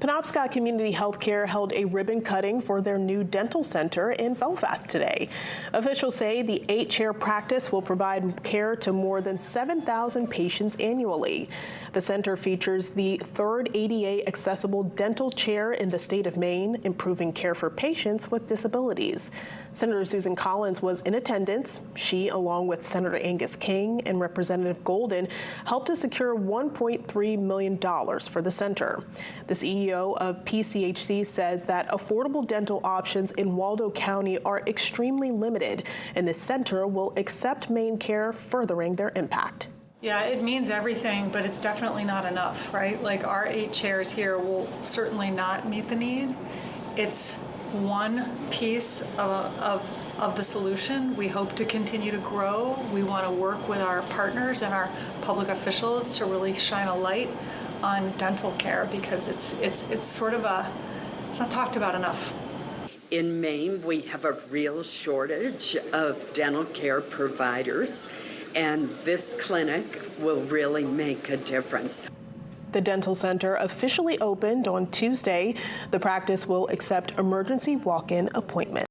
Penobscot Community Health Care held a ribbon cutting for their new dental center in Belfast today. Officials say the 8-chair practice will provide care to more than 7,000 patients annually. The center features the third ADA accessible dental chair in the state of Maine, improving care for patients with disabilities. Senator Susan Collins was in attendance. She, along with Senator Angus King and Representative Golden, helped to secure $1.3 million for the center. The CEO of PCHC says that affordable dental options in Waldo County are extremely limited, and this center will accept Maine care, furthering their impact. Yeah, it means everything, but it's definitely not enough, right? Like, our 8 chairs here will certainly not meet the need. It's one piece of the solution. We hope to continue to grow. We want to work with our partners and our public officials to really shine a light on dental care, because it's sort of it's not talked about enough. In Maine, we have a real shortage of dental care providers, and this clinic will really make a difference. The dental center officially opened on Tuesday. The practice will accept emergency walk-in appointments.